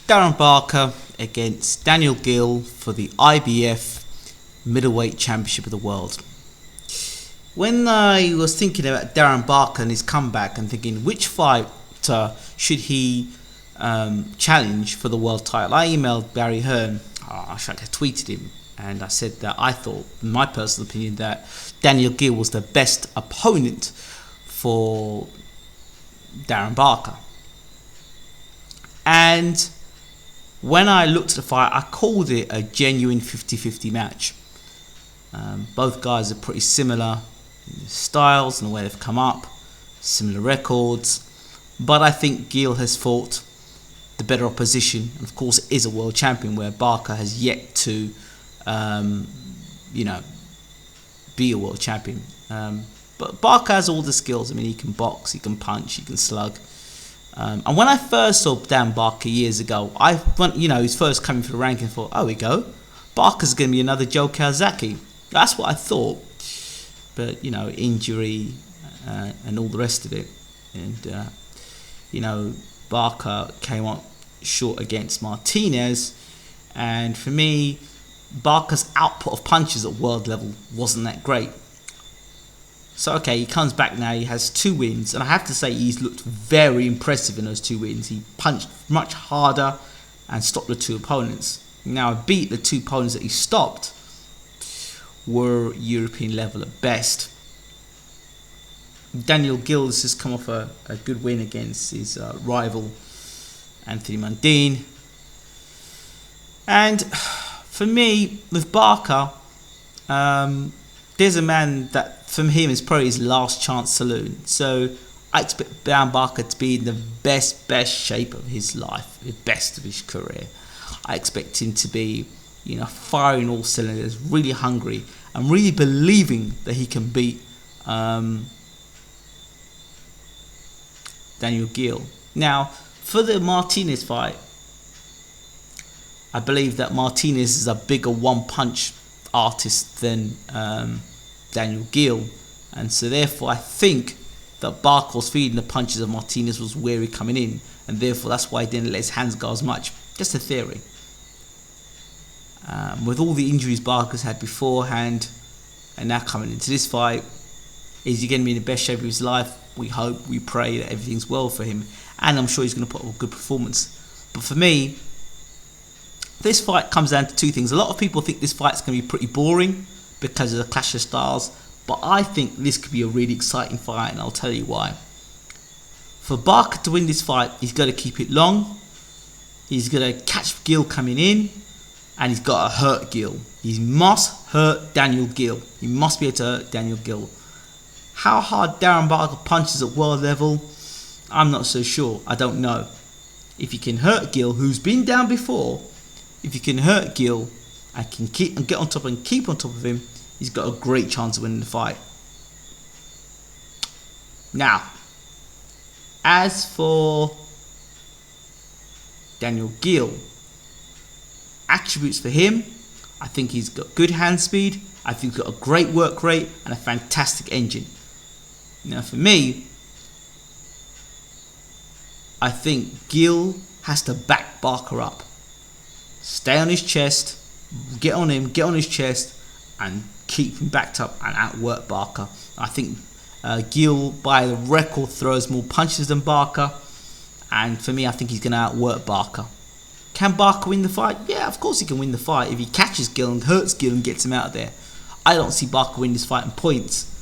Darren Barker against Daniel Geale for the IBF Middleweight Championship of the World. When I was thinking about Darren Barker and his comeback and thinking which fighter should he challenge for the world title, I emailed Barry Hearn. I tweeted him and I said that I thought, in my personal opinion, that Daniel Geale was the best opponent for Darren Barker. And when I looked at the fight, I called it a genuine 50-50 match. Both guys are pretty similar in their styles and the way they've come up, similar records, but I think Geale has fought the better opposition, and of course is a world champion, where Barker has yet to be a world champion. But Barker has all the skills. I mean, he can box, he can punch, he can slug. And when I first saw Dan Barker years ago, he's first coming for the ranking, I thought, oh, we go, Barker's going to be another Joe Calzaghe. That's what I thought. But, injury and all the rest of it. And, Barker came up short against Martinez. And for me, Barker's output of punches at world level wasn't that great. So, okay, he comes back now, he has 2 wins, and I have to say he's looked very impressive in those 2 wins. He punched much harder and stopped the 2 opponents. Now, beat the 2 opponents that he stopped were European level at best. Daniel Geale has just come off a good win against his rival, Anthony Mundine. And for me, with Barker, there's a man that, from him, is probably his last chance saloon. So I expect Dan Barker to be in the best shape of his life, the best of his career. I expect him to be, firing all cylinders, really hungry, and really believing that he can beat Daniel Geale. Now, for the Martinez fight, I believe that Martinez is a bigger one-punch artist than Daniel Geale, and so therefore I think that Barker was feeding the punches of Martinez, was wary coming in, and therefore that's why he didn't let his hands go as much. Just a theory. With all the injuries Barker's had beforehand, and now coming into this fight, is he going to be in the best shape of his life? We hope, we pray that everything's well for him, and I'm sure he's going to put up a good performance. But for me, this fight comes down to 2 things. A lot of people think this fight's going to be pretty boring because of the clash of styles, but I think this could be a really exciting fight, and I'll tell you why. For Barker to win this fight, he's got to keep it long, he's got to catch Geale coming in, and he's got to hurt Geale. He must hurt Daniel Geale. He must be able to hurt Daniel Geale. How hard Darren Barker punches at world level, I'm not so sure. I don't know. If you can hurt Geale, who's been down before, if you can hurt Geale and can get on top and keep on top of him, he's got a great chance of winning the fight. Now, as for Daniel Geale, attributes for him, I think he's got good hand speed, I think he's got a great work rate and a fantastic engine. Now for me, I think Geale has to back Barker up. Stay on his chest, get on him, get on his chest, and keep him backed up and outwork Barker. I think Geale, by the record, throws more punches than Barker, and for me, I think he's going to outwork Barker. Can Barker win the fight? Yeah, of course he can win the fight if he catches Geale and hurts Geale and gets him out of there. I don't see Barker win this fight in points.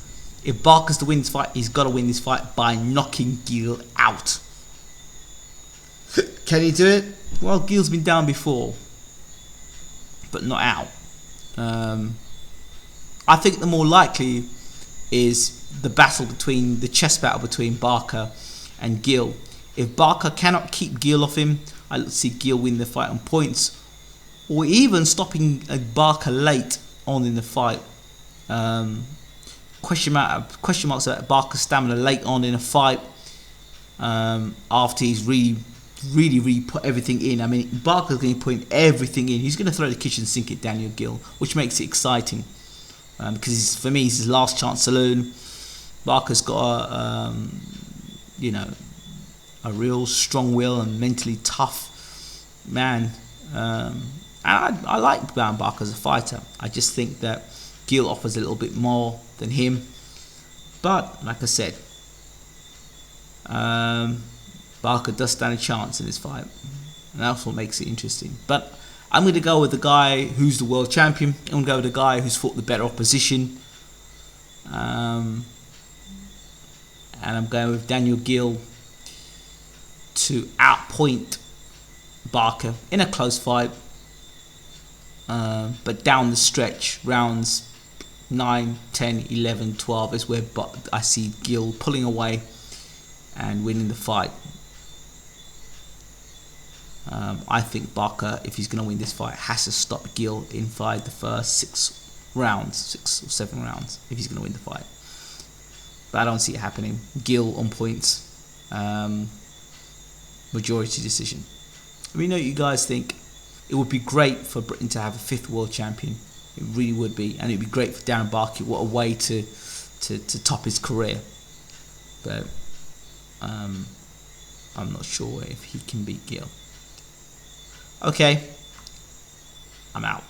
If Barker's to win this fight, he's got to win this fight by knocking Geale out. Can he do it? Well, Geale's been down before, but not out. I think the more likely is the chess battle between Barker and Geale. If Barker cannot keep Geale off him, I see Geale win the fight on points, or even stopping Barker late on in the fight. Question marks about Barker's stamina late on in a fight, after he's really put everything in. I mean, Barker's going to put everything in. He's going to throw the kitchen sink at Daniel Geale, which makes it exciting, because for me, it's his last chance saloon. Barker's got a real strong will and mentally tough. man. And I like Darren Barker as a fighter. I just think that Geale offers a little bit more than him. But like I said, Barker does stand a chance in this fight, and that's what makes it interesting. But I'm going to go with the guy who's the world champion. I'm going to go with the guy who's fought the better opposition. And I'm going with Daniel Geale to outpoint Barker in a close fight. But down the stretch, rounds 9, 10, 11, 12 is where I see Geale pulling away and winning the fight. I think Barker, if he's going to win this fight, has to stop Geale inside the first 6 or 7 rounds if he's going to win the fight. But I don't see it happening. Geale on points, majority decision. Let me know what you guys think. It would be great for Britain to have a 5th world champion. It really would be, and it'd be great for Darren Barker. What a way to top his career. But I'm not sure if he can beat Geale. Okay, I'm out.